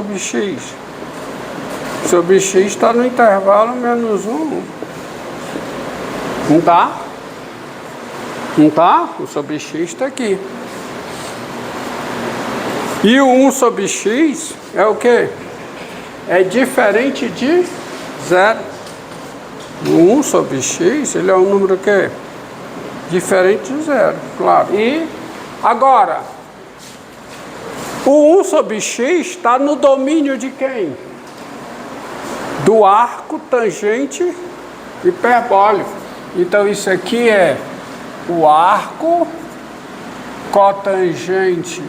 sobre x. Sobre x está no intervalo menos 1. Não tá? Não tá? O sobre x está aqui. E o 1 sobre x é o quê? É diferente de 0. O 1 sobre x, ele é um número que diferente de 0, claro. E agora, o 1 sobre x está no domínio de quem? Do arco tangente hiperbólico. Então isso aqui é o arco cotangente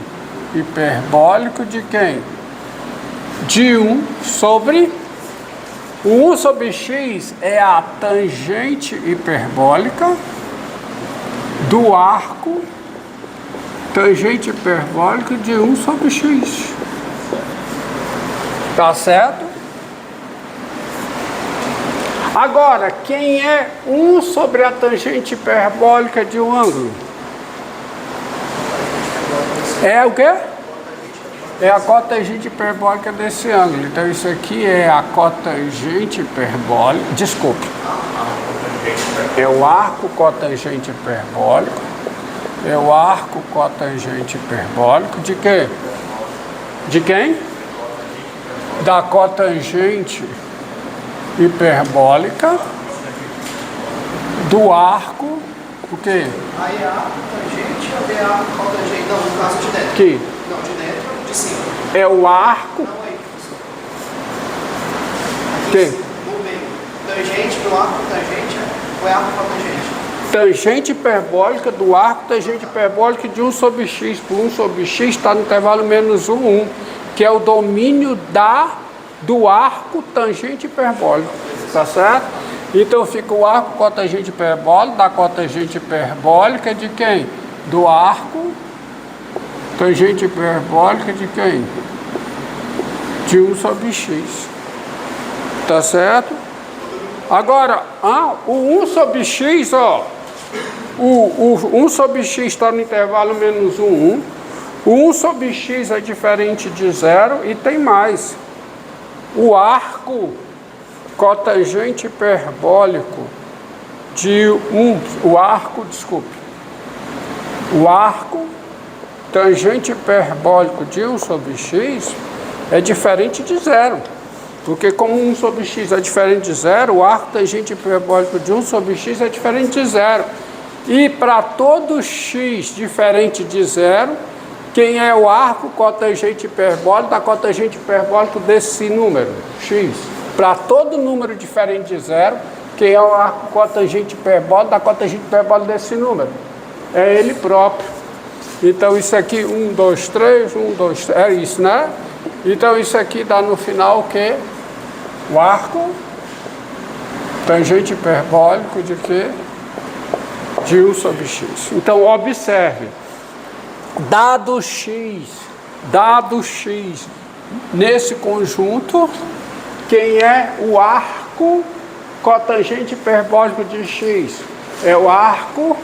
hiperbólico de quem? De 1 sobre... O 1 sobre x é a tangente hiperbólica do arco tangente hiperbólico de 1 sobre x. Tá certo? Agora, quem é 1 sobre a tangente hiperbólica de um ângulo? É o quê? É a cotangente hiperbólica desse ângulo. Então isso aqui é a cotangente hiperbólica. Desculpe. É o arco cotangente hiperbólico. É o arco cotangente hiperbólico de quê? De quem? Da cotangente hiperbólica do arco. O quê? Aí é arco tangente ou é arco cotangente? Não, no caso de dentro. Aqui. Não, de dentro, de cima. É o arco. Não, aí, professor. Quem? No meio. Tangente do arco tangente ou é arco cotangente? Tangente hiperbólica do arco tangente hiperbólico de 1 sobre x por 1 sobre x está no intervalo menos 1, 1, que é o domínio do arco tangente hiperbólico. Tá certo? Então fica o arco cotangente hiperbólico da cotangente hiperbólica de quem? Do arco tangente hiperbólica de quem? De 1 sobre x. Tá certo? Agora, o 1 sobre x, ó. O 1 sobre x está no intervalo menos 1, 1. O 1 sobre x é diferente de 0 e tem mais. O arco cotangente hiperbólico de 1, o arco tangente hiperbólico de 1 sobre x é diferente de 0. Porque como 1 sobre x é diferente de 0, o arco tangente hiperbólico de 1 sobre x é diferente de 0. E para todo x diferente de 0, quem é o arco cotangente hiperbólico da cotangente hiperbólico desse número, x? Para todo número diferente de 0, quem é o arco cotangente hiperbólico da cotangente hiperbólica desse número? É ele próprio. Então isso aqui, 1, 2, 3, 1, 2, 3, é isso, né? Então isso aqui dá no final o quê? O arco tangente hiperbólico de quê? De 1 sobre x. Então observe, dado x nesse conjunto, quem é o arco cotangente hiperbólico de x? É o arco.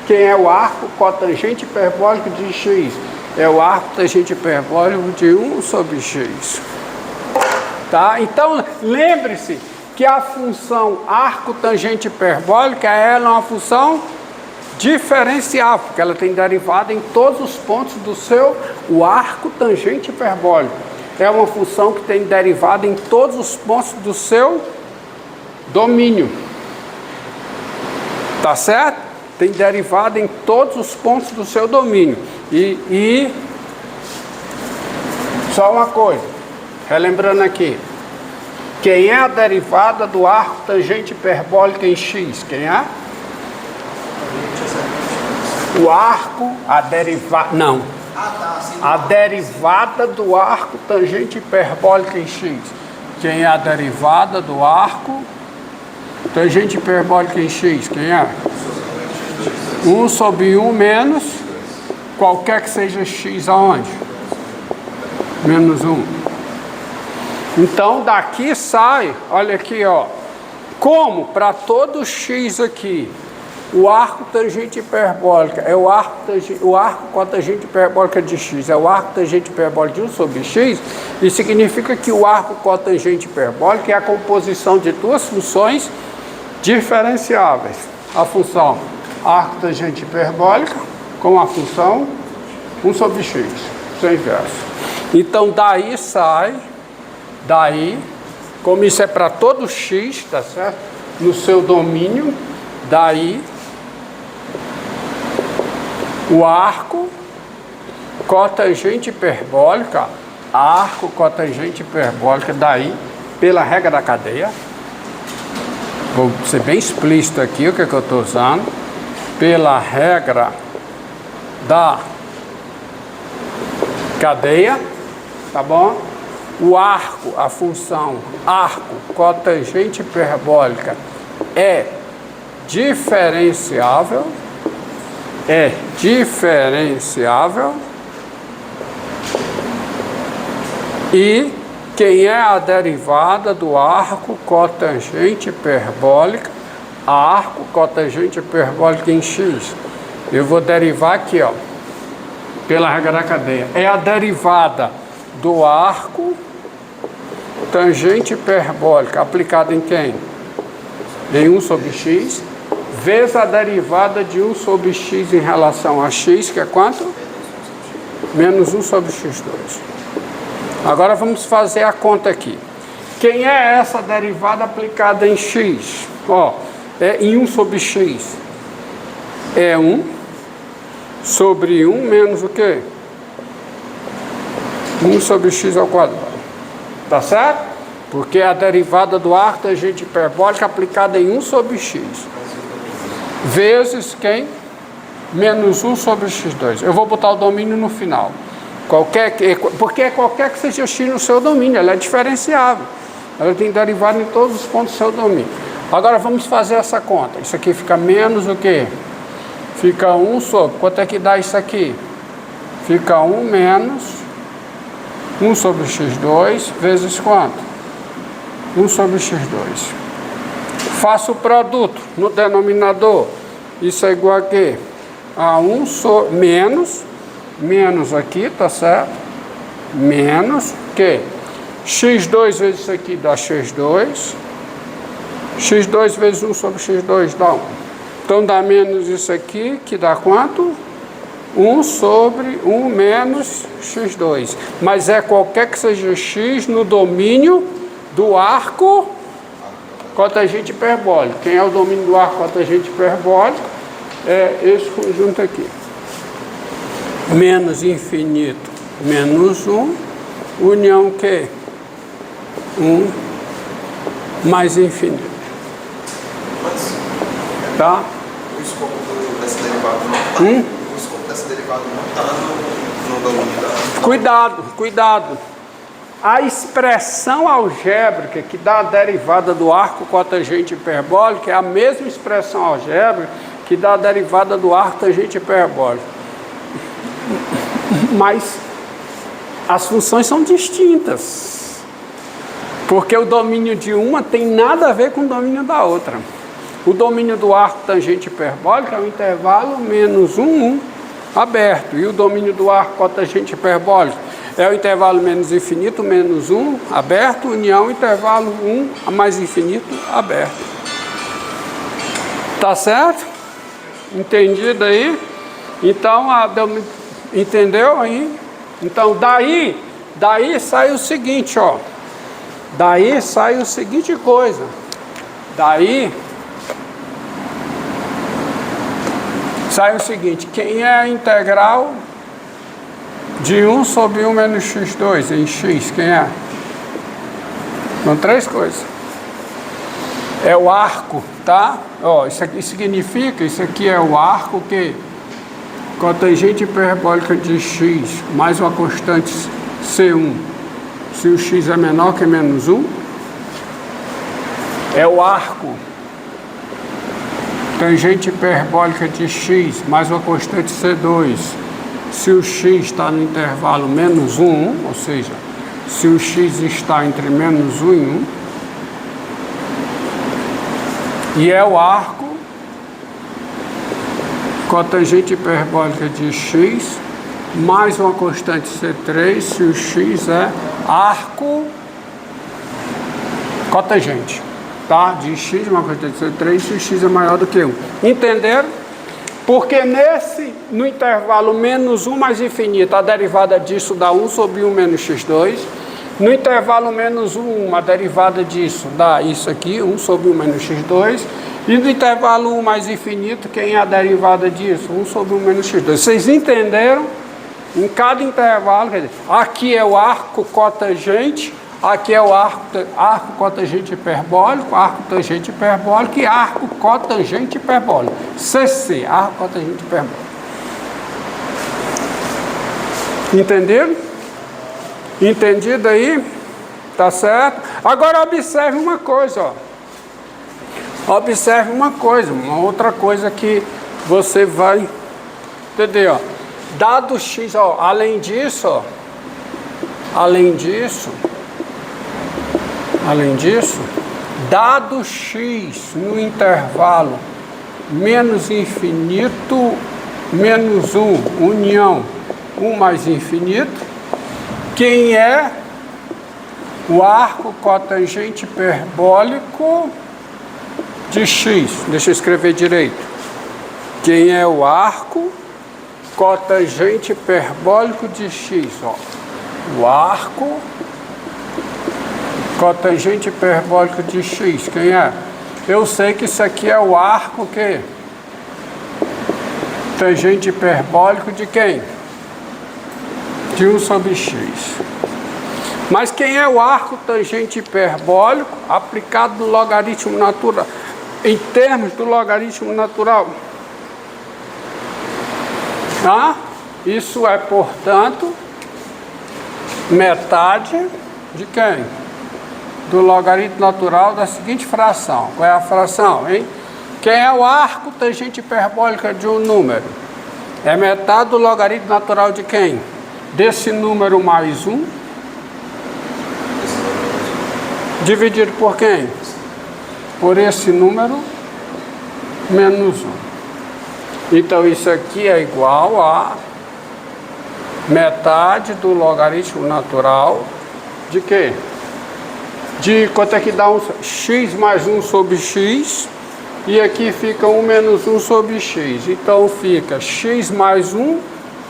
Quem é o arco cotangente hiperbólico de x? É o arco tangente hiperbólico de 1 sobre x. Tá? Então, lembre-se que a função arco tangente hiperbólica ela é uma função diferencial, porque ela tem derivada em todos os pontos do seu arco tangente hiperbólico. É uma função que tem derivada em todos os pontos do seu domínio. Tá certo? Tem derivada em todos os pontos do seu domínio. E só uma coisa, relembrando aqui, quem é a derivada do arco tangente hiperbólico em x? Quem é? O arco, a derivada, não. A derivada do arco tangente hiperbólico em x. Quem é a derivada do arco tangente hiperbólico em x? Quem é? 1 sobre 1 menos qualquer que seja x aonde? Menos 1. Então daqui sai, olha aqui, ó. Como para todo x aqui, O arco tangente hiperbólica é o arco com a tangente hiperbólica de x, é o arco tangente hiperbólica de 1 sobre x, e significa que o arco com a tangente hiperbólica é a composição de duas funções diferenciáveis. A função arco tangente hiperbólica com a função 1 sobre x, isso é inverso. Então daí sai, como isso é para todo x, tá certo? No seu domínio, daí o arco cotangente hiperbólica, arco cotangente hiperbólica, daí, pela regra da cadeia, vou ser bem explícito aqui o que eu estou usando, pela regra da cadeia, tá bom? O arco, a função arco cotangente hiperbólica é diferenciável, e quem é a derivada do arco cotangente hiperbólica, arco cotangente hiperbólica em x, eu vou derivar aqui, ó, pela regra da cadeia, é a derivada do arco tangente hiperbólica aplicada em quem? Em 1 sobre x, vezes a derivada de 1 sobre x em relação a x, que é quanto? Menos 1 sobre x2. Agora vamos fazer a conta aqui. Quem é essa derivada aplicada em x? Ó, é em 1 sobre x. É 1 sobre 1 menos o quê? 1 sobre x ao quadrado. Tá certo? Porque é a derivada do arco tangente hiperbólica aplicada em 1 sobre x. Vezes quem? Menos 1 sobre x2. Eu vou botar o domínio no final. Porque qualquer que seja x no seu domínio, ela é diferenciável. Ela tem derivada em todos os pontos do seu domínio. Agora vamos fazer essa conta. Isso aqui fica menos o quê? Fica 1 sobre... Quanto é que dá isso aqui? Fica 1 menos 1 sobre x2 vezes quanto? 1 sobre x2. Faço o produto no denominador. Isso é igual a quê? A 1 sobre... Menos aqui, tá certo? Menos que? x2 vezes isso aqui dá x2. x2 vezes 1 sobre x2 dá 1. Então dá menos isso aqui, que dá quanto? 1 sobre 1 menos x2. Mas é qualquer que seja x no domínio do arco cotangente hiperbólico. Quem é o domínio do arco cotangente hiperbólico? É esse conjunto aqui. Menos infinito, menos 1, união que? 1 mais infinito. Tá? O escopo dessa derivada não está. O escopo dessa derivada não está no domínio da... Cuidado. A expressão algébrica que dá a derivada do arco cotangente hiperbólico é a mesma expressão algébrica que dá a derivada do arco tangente hiperbólico. Mas as funções são distintas, porque o domínio de uma tem nada a ver com o domínio da outra. O domínio do arco tangente hiperbólico é o intervalo menos 1, 1 aberto, e o domínio do arco cotangente hiperbólico é o intervalo menos infinito, menos 1 aberto, união intervalo 1 a mais infinito aberto. Tá certo? Entendido aí? Então, entendeu aí? Então, daí sai o seguinte, ó. Daí sai o seguinte coisa. Daí sai o seguinte. Quem é a integral de 1 sobre 1 menos x2 em x? Quem é? São três coisas. É o arco, tá? Ó, isso aqui significa, isso aqui é o arco que... cotangente hiperbólica de x mais uma constante C1, se o x é menor que menos 1, é o arco tangente hiperbólica de x mais uma constante C2, se o x está no intervalo menos 1, 1, ou seja, se o x está entre menos 1 e 1, e é o arco cotangente hiperbólica de x mais uma constante C3 se o x é arco cotangente, tá? De x uma constante C3 se o x é maior do que 1. Entenderam? Porque no intervalo menos 1 mais infinito, a derivada disso dá 1 sobre 1 menos x2. No intervalo menos 1, a derivada disso dá isso aqui, 1 sobre 1 menos x2. E no intervalo 1 mais infinito, quem é a derivada disso? 1 sobre 1 menos x2. Vocês entenderam? Em cada intervalo, quer dizer, aqui é o arco cotangente, aqui é o arco cotangente hiperbólico, arco tangente hiperbólico e arco cotangente hiperbólico. CC, arco cotangente hiperbólico. Entenderam? Entendido aí? Tá certo? Agora observe uma coisa, ó. Observe uma coisa, uma outra coisa que você vai entender, ó. Dado x, ó, além disso, dado x no intervalo menos infinito, menos 1, união 1 mais infinito, quem é o arco cotangente hiperbólico de x? Deixa eu escrever direito. Quem é o arco cotangente hiperbólico de x? Ó. O arco cotangente hiperbólico de x, quem é? Eu sei que isso aqui é o arco que? Tangente hiperbólico de quem? De 1 sobre x. Mas quem é o arco tangente hiperbólico aplicado no logaritmo natural? Em termos do logaritmo natural? Ah, isso é, portanto, metade de quem? Do logaritmo natural da seguinte fração. Qual é a fração, hein? Quem é o arco tangente hiperbólica de um número? É metade do logaritmo natural de quem? Desse número mais 1. Dividido por quem? Por esse número menos 1. Então, isso aqui é igual a metade do logaritmo natural de quê? De quanto é que dá x mais 1 sobre x, e aqui fica 1 menos 1 sobre x. Então, fica x mais 1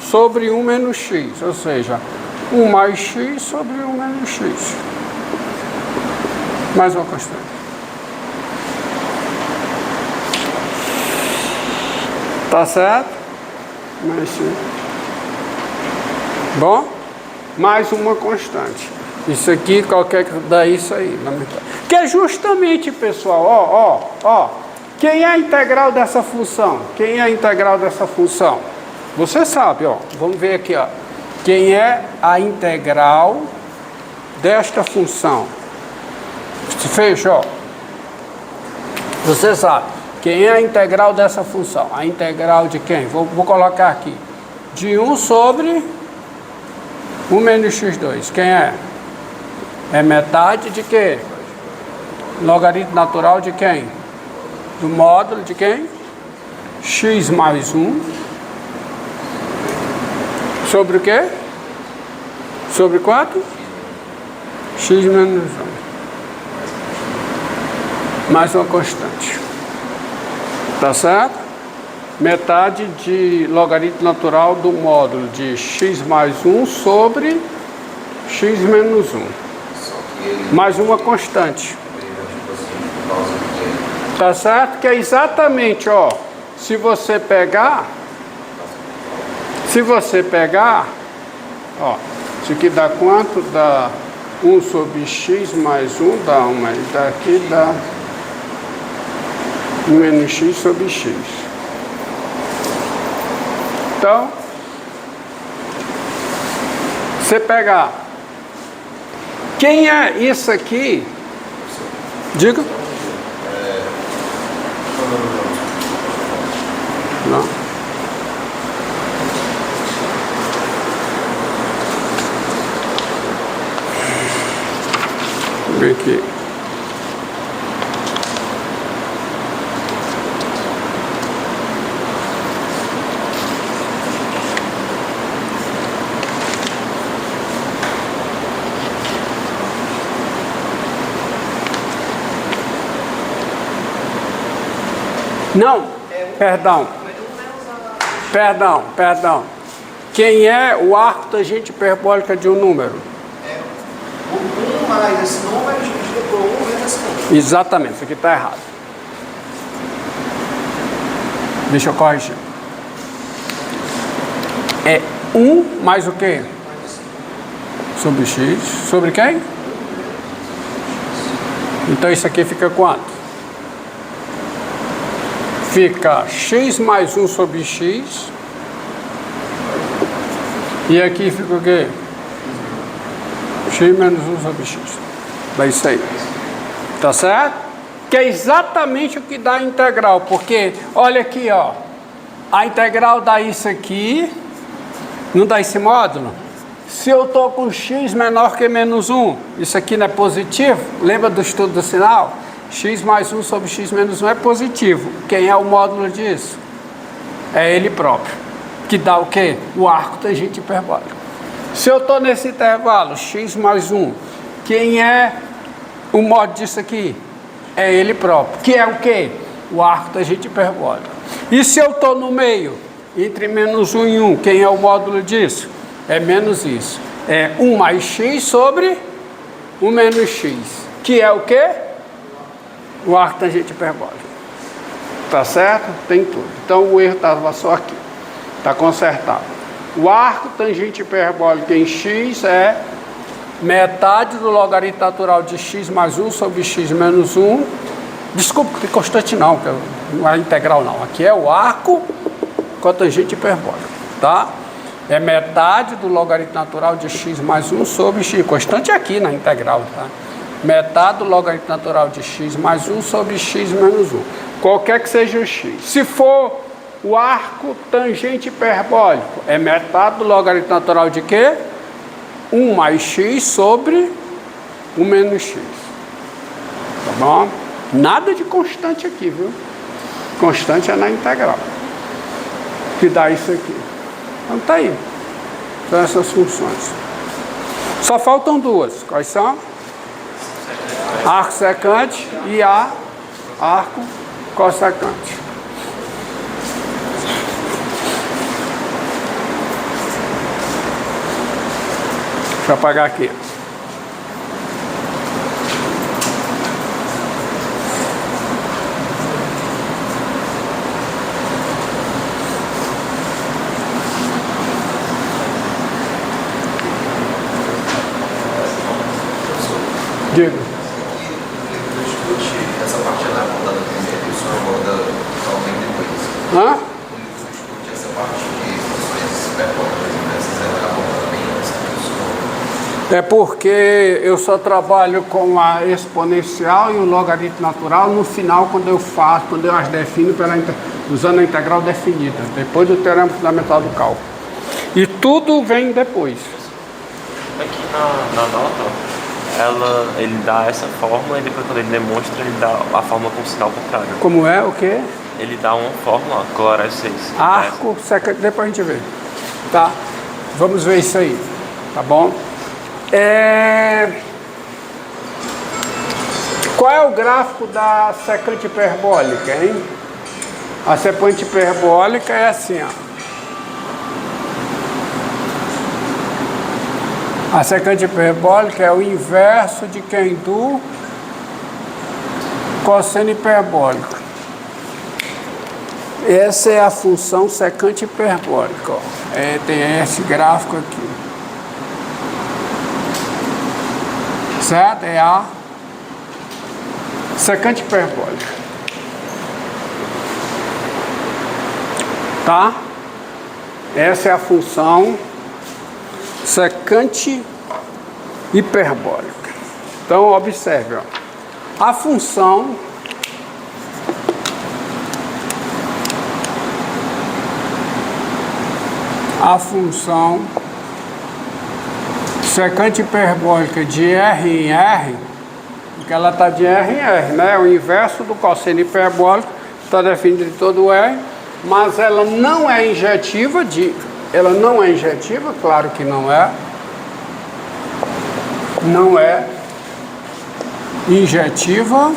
sobre 1 menos x, ou seja, 1 mais x sobre 1 menos x. Mais uma constante. Tá certo? Bom, mais uma constante. Isso aqui, qualquer que dá isso aí. Que é justamente, pessoal, ó. Quem é a integral dessa função? Quem é a integral dessa função? Você sabe, ó. Vamos ver aqui, ó. Quem é a integral desta função? Se fecha, ó. Você sabe. Quem é a integral dessa função? A integral de quem? Vou colocar aqui. De 1 sobre 1 menos x2. Quem é? É metade de quê? Logaritmo natural de quem? Do módulo de quem? X mais 1. Sobre o quê? Sobre quanto? X menos 1. Mais uma constante. Tá certo? Metade de logaritmo natural do módulo de x mais 1 sobre x menos 1. Mais uma constante. Tá certo? Que é exatamente, ó. Se você pegar, ó. Isso aqui dá quanto? Dá 1 sobre x mais 1, dá 1. Mas daqui dá menos x sobre x. Então, você pegar, quem é isso aqui? Diga. Não. Vamos ver aqui. Não, perdão. Perdão. Quem é o arco tangente hiperbólica de um número? O 1 mais esse número dividido por 1 menos esse número. Exatamente, isso aqui está errado. Deixa eu corrigir. É 1 mais o quê? Sobre x. Sobre quem? Então isso aqui fica quanto? Fica x mais 1 sobre x. E aqui fica o quê? X menos 1 sobre x. É isso aí. Tá certo? Que é exatamente o que dá a integral. Porque, olha aqui, ó. A integral dá isso aqui. Não dá esse módulo? Se eu estou com x menor que menos 1, isso aqui não é positivo? Lembra do estudo do sinal? X mais 1 sobre x menos 1 é positivo. Quem é o módulo disso? É ele próprio. Que dá o quê? O arco tangente hiperbólico. Se eu estou nesse intervalo, x mais 1, quem é o módulo disso aqui? É ele próprio. Que é o quê? O arco tangente hiperbólico. E se eu estou no meio, entre menos 1 e 1, quem é o módulo disso? É menos isso. É 1 mais x sobre 1 menos x. Que é o quê? O arco tangente hiperbólico. Tá certo? Tem tudo. Então o erro estava só aqui. Está consertado. O arco tangente hiperbólico em x é metade do logaritmo natural de x mais 1 sobre x menos 1. Desculpa, tem constante não, que não é integral não. Aqui é o arco com a tangente hiperbólica, tá? É metade do logaritmo natural de x mais 1 sobre x. Constante aqui na integral, tá? Metade do logaritmo natural de x mais 1 sobre x menos 1. Qualquer que seja o x. Se for o arco tangente hiperbólico, é metade do logaritmo natural de quê? 1 mais x sobre 1 menos x. Tá bom? Nada de constante aqui, viu? Constante é na integral. Que dá isso aqui. Então tá aí. São essas funções. Só faltam duas. Quais são? Arco secante e arco cossecante. Deixa eu apagar aqui. Diga. Essa parte ela é abordada primeiro e o senhor aborda talvez depois. Hã? Essa parte de funções hiperbólicas inversas ela é abordada bem antes do senhor. É porque eu só trabalho com a exponencial e o logaritmo natural no final, quando eu as defino usando a integral definida, depois do teorema fundamental do cálculo. E tudo vem depois. Aqui na nota, ele dá essa fórmula e depois quando ele demonstra, ele dá a fórmula com sinal contrário. Como é? O quê? Ele dá uma fórmula, clorese 6. Arco secante, depois a gente vê. Tá? Vamos ver isso aí. Tá bom? Qual é o gráfico da secante hiperbólica, hein? A secante hiperbólica é assim, ó. A secante hiperbólica é o inverso de quem? Do cosseno hiperbólico. Essa é a função secante hiperbólica, ó. Tem esse gráfico aqui. Certo? É a secante hiperbólica. Tá? Essa é a função secante hiperbólica. Então, observe, ó. A função secante hiperbólica de R em R, porque ela está de R em R, né? O inverso do cosseno hiperbólico está definido de todo R, mas ela não é injetiva ela não é injetiva, claro que não é. Não é injetiva.